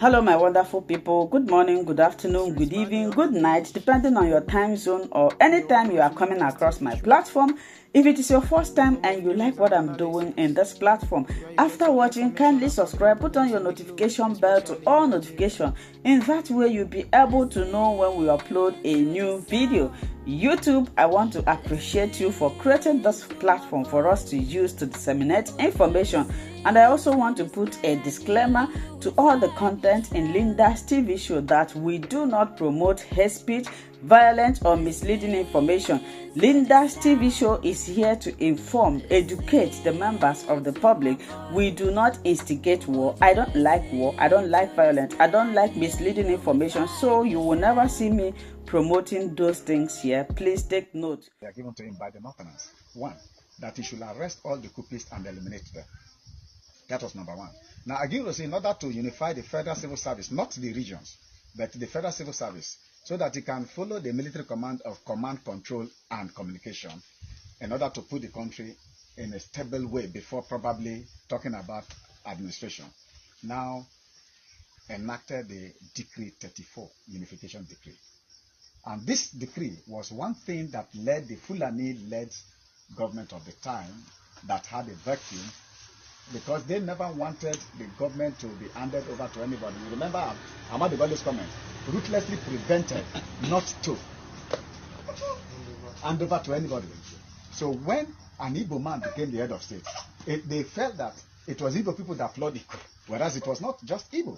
Hello, my wonderful people. Good morning, good afternoon, good evening, good night, depending on your time zone or anytime you are coming across my platform. If it is your first time and you like what I'm doing in this platform, after watching, kindly subscribe, put on your notification bell to all notifications. In that way, you'll be able to know when we upload a new video. YouTube, I want to appreciate you for creating this platform for us to use to disseminate information. And I also want to put a disclaimer to all the content in Linda's TV show that we do not promote hate speech, violent or misleading information. Linda's TV show is here to inform, educate the members of the public. We do not instigate war. I don't like war. I don't like violence. I don't like misleading information. So you will never see me promoting those things here. Please take note. They are given to him by the Northerners. One, that he should arrest all the coupists and eliminate them. That was number one. Now, Aguilar, in order to unify the federal civil service, not the regions, but the federal civil service, so that he can follow the military command of command, control, and communication, in order to put the country in a stable way before probably talking about administration. Now, enacted the Decree 34, Unification Decree. And this decree was one thing that led the Fulani-led government of the time that had a vacuum, because they never wanted the government to be handed over to anybody. You remember Ahmad Balo's comment, ruthlessly prevented not to hand over to anybody. So when an Igbo man became the head of state, they felt that it was Igbo people that flawed Igbo, whereas it was not just Igbo.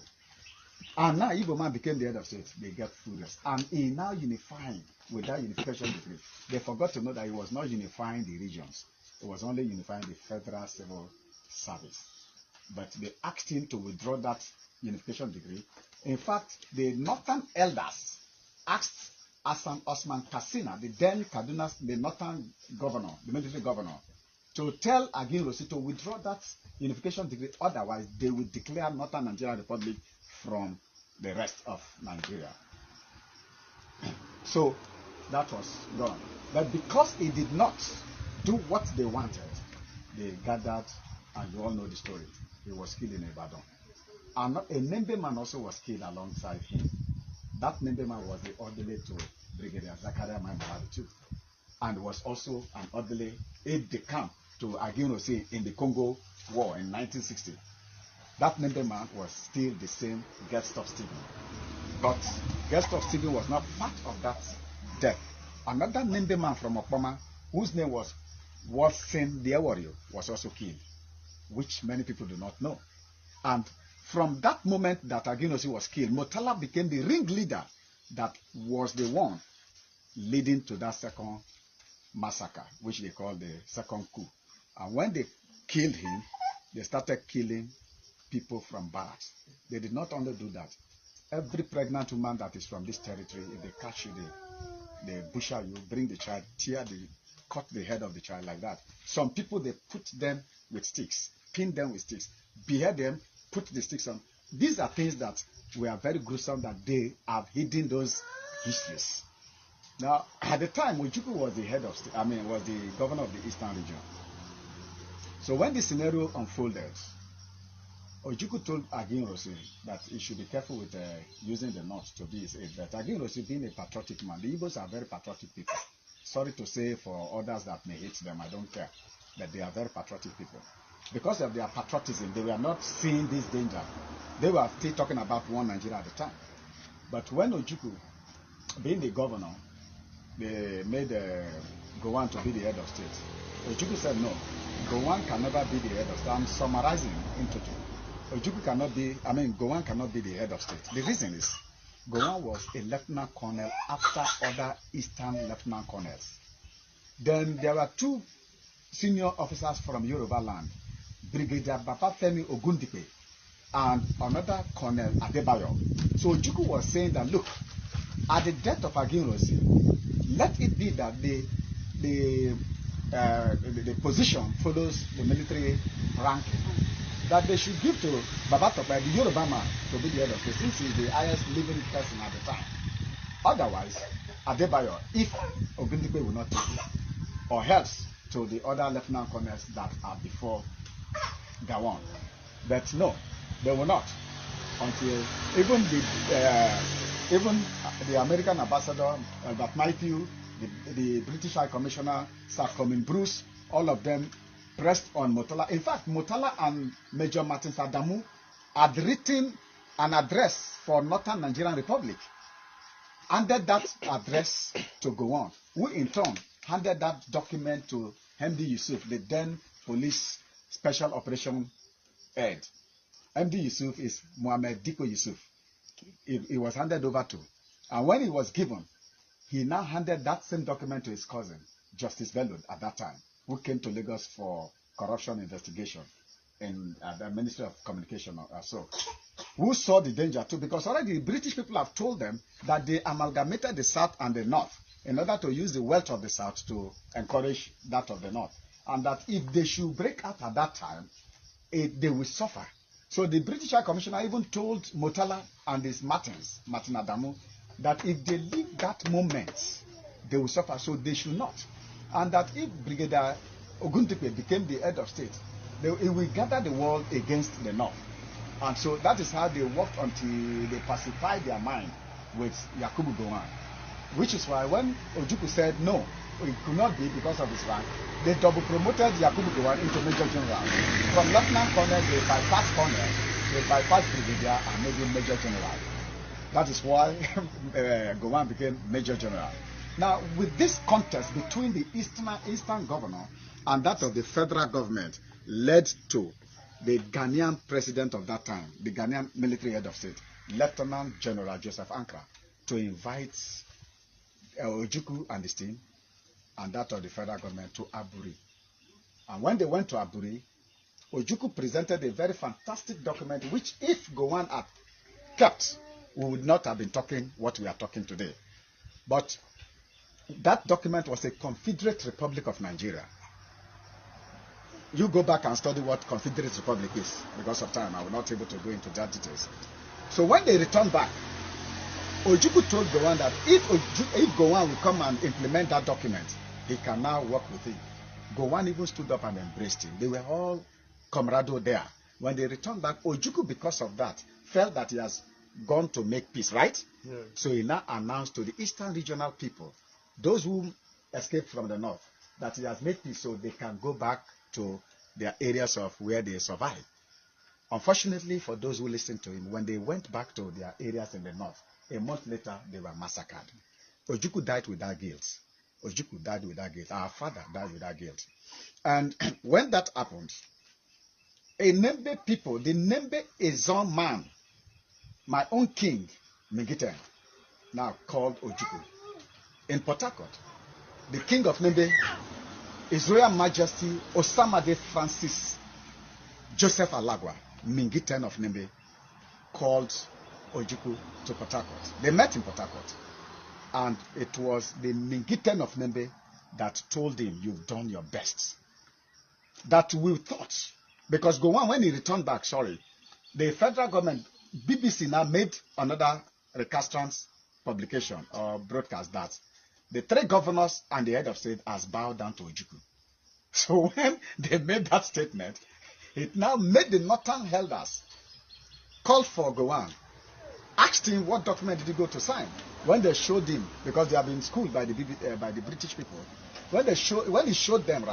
And now Igbo man became the head of state, they get furious. And in now unifying with that unification decree, they forgot to know that he was not unifying the regions. It was only unifying the federal civil service. But they asked him to withdraw that unification decree. In fact, the northern elders asked Hassan Osman Kassina, the then Kaduna, the northern governor, the military governor, to tell Agin Rossi to withdraw that unification decree. Otherwise, they would declare Northern Nigeria Republic from the rest of Nigeria. So that was gone. But because he did not do what they wanted, they gathered, and you all know the story. He was killed in Ibadan. And a Nembe man also was killed alongside him. That Nembe man was the orderly to Brigadier Zakaria Maimalabi too, and was also an orderly aide-de-camp to Agin Rossi in the Congo War in 1960. That Nembe man was still the same Gustav Stephen. But Gustav Stephen was not part of that death. Another Nembe man from Okpoma, whose name was Watson Dewario, was also killed, which many people do not know. And from that moment that Agin Rossi was killed, Motala became the ringleader that was the one leading to that second massacre, which they call the second coup. And when they killed him, they started killing people from barracks. They did not only do that. Every pregnant woman that is from this territory, if they catch you, they butcher you, bring the child, cut the head of the child like that. Some people, they put them with sticks, pin them with sticks, behead them, put the sticks on. These are things that were very gruesome, that they have hidden those histories. Now, at the time, Ojukwu was the head of state, was the governor of the Eastern region. So when the scenario unfolded, Ojukwu told Agin Rossi that he should be careful with using the North to be his aide. But Agin Rossi, being a patriotic man, the Igbos are very patriotic people. Sorry to say for others that may hate them, I don't care. But they are very patriotic people. Because of their patriotism, they were not seeing this danger. They were still talking about one Nigeria at the time. But when Ojukwu, being the governor, they made Gowon to be the head of state, Ojukwu said no, Gowon can never be the head of state. I'm summarizing into it. Ojukwu cannot be, Gowon cannot be the head of state. The reason is, Gowon was a lieutenant colonel after other Eastern lieutenant colonels. Then there were two senior officers from Yoruba land, Brigadier Babafemi Ogundipe and another Colonel Adebayo. So Ojukwu was saying that, look, at the death of Agin Rossi, let it be that the position follows the military ranking. That they should give to Baba Tope, the Yoruba man, to be the head of state, since he's the highest living person at the time. Otherwise, Adebayo, if Ogundipe will not take it, or else to the other lieutenant colonels that are before Gowon. But no, they will not. until even the American ambassador, that Matthew, the British High Commissioner, Sir Comin Bruce, all of them pressed on Murtala. In fact, Murtala and Major Martin Adamu had written an address for Northern Nigerian Republic, handed that address to Gowon, who in turn handed that document to MD Yusuf, the then police special operation head. MD Yusuf is Mohammed Diko Yusuf. He was handed over to. And when he was given, he now handed that same document to his cousin, Justice Bello, at that time, who came to Lagos for corruption investigation in the Ministry of Communication or so, who saw the danger too, because already the British people have told them that they amalgamated the South and the North in order to use the wealth of the South to encourage that of the North. And that if they should break out at that time, they will suffer. So the British High Commissioner even told Murtala and his Martin Adamu, that if they leave that moment, they will suffer, so they should not. And that if Brigadier Ogundipe became the head of state, it will gather the world against the North. And so that is how they worked until they pacified their mind with Yakubu Gowon. Which is why when Ojukwu said no, it could not be because of his rank, they double promoted Yakubu Gowon into Major General. From Lieutenant Colonel, they bypassed Colonel, they bypassed Brigadier, and made him Major General. That is why Gowon became Major General. Now, with this contest between the Eastern governor and that of the federal government led to the Ghanaian president of that time, the Ghanaian military head of state, Lieutenant General Joseph Ankara, to invite Ojukwu and his team and that of the federal government to Aburi. And when they went to Aburi, Ojukwu presented a very fantastic document which, if Gowon had kept, we would not have been talking what we are talking today. But that document was a Confederate Republic of Nigeria. You go back and study what Confederate Republic is. Because of time, I will not be able to go into that details. So when they returned back, Ojukwu told Gowon that if Gowon will come and implement that document, he can now work with him. Gowon even stood up and embraced him. They were all camaraderie there. When they returned back, Ojukwu, because of that, felt that he has gone to make peace, right? Yeah. So he now announced to the Eastern regional people, those who escaped from the North, that he has made peace so they can go back to their areas of where they survived. Unfortunately for those who listened to him, when they went back to their areas in the North, a month later, they were massacred. Ojukwu died without guilt. Ojukwu died without guilt. Our father died without guilt. And when that happened, a Nembe people, the Nembe Ezon man, my own king, Mingiten, now called Ojukwu, in Port Harcourt, the king of Nembe, His Royal Majesty Osamade Francis Joseph Alagwa, Mingiten of Nembe, called Ojukwu to Port Harcourt. They met in Port Harcourt. And it was the Mingiten of Nembe that told him, you've done your best. That we thought, because Gowon, when he returned back, the federal government, BBC now made another recalcitrant publication or broadcast that the three governors and the head of state has bowed down to Ojukwu. So when they made that statement, it now made the northern elders call for Gowon, asked him what document did he go to sign. When they showed him, because they have been schooled by the British people, when he showed them,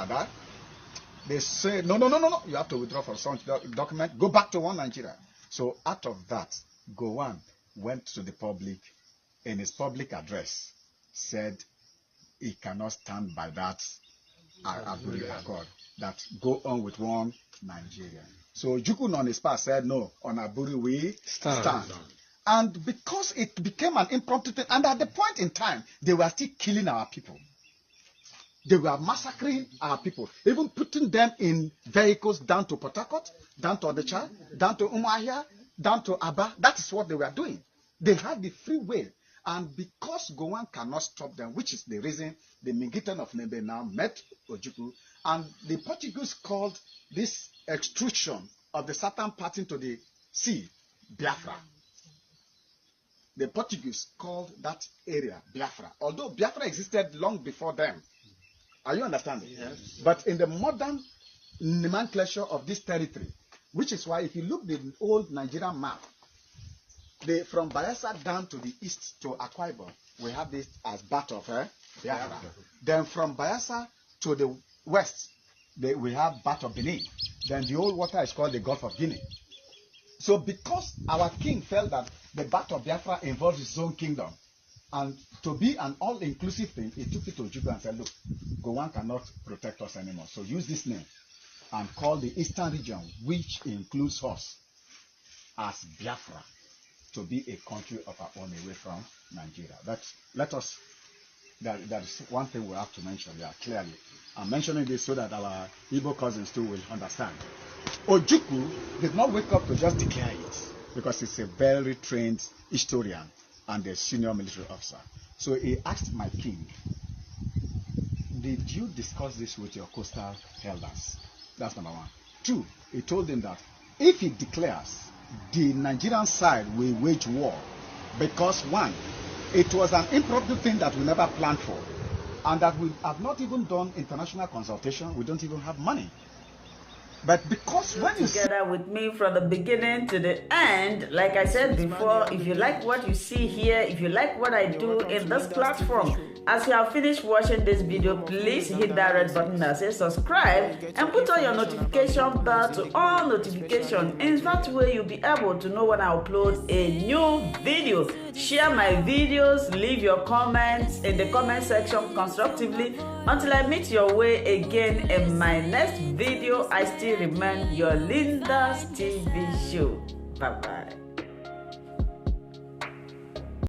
they said, no, you have to withdraw from such document, go back to one Nigeria. So out of that, Gowon went to the public, in his public address, said he cannot stand by that Aburi Accord, that go on with one Nigeria. So Ojukwu on his part said, no, on Aburi we stand. And because it became an impromptu thing, and at the point in time, they were still killing our people. They were massacring our people, even putting them in vehicles down to Port Harcourt, down to Onitsha, down to Umuahia, down to Aba. That is what they were doing. They had the free will. And because Gowon cannot stop them, which is the reason the Mingiten of Nembe now met Ojukwu, and the Portuguese called this extrusion of the southern part into the sea, Biafra. The Portuguese called that area Biafra, although Biafra existed long before them. Are you understanding? Yes. But in the modern nomenclature of this territory, which is why if you look at the old Nigerian map, from Bayelsa down to the east to Akwa Ibom, we have this as Bat of Biafra. Then from Bayelsa to the west, we have Bat of Benin. Then the old water is called the Gulf of Guinea. So because our king felt that the Bat of Biafra involves his own kingdom, and to be an all-inclusive thing, he took it to Ojukwu and said, look, Gowon cannot protect us anymore. So use this name and call the eastern region, which includes us, as Biafra, to be a country of our own away from Nigeria. That is one thing we have to mention here clearly. I'm mentioning this so that our Igbo cousins too will understand. Ojukwu did not wake up to just declare it, because he's a very trained historian and a senior military officer. So he asked my king, did you discuss this with your coastal elders? That's number one. Two, he told him that if he declares, the Nigerian side will wage war, because one, it was an impromptu thing that we never planned for, and that we have not even done international consultation. We don't even have money. But because when you together with me from the beginning to the end, like I said before, if you like what you see here, if you like what I do in this platform, as you have finished watching this video, please hit that red button that says subscribe and put on your notification bell to all notifications. In that way, you'll be able to know when I upload a new video. Share my videos, leave your comments in the comment section constructively. Until I meet your way again in my next video, I still remain your Linda's TV show. Bye-bye.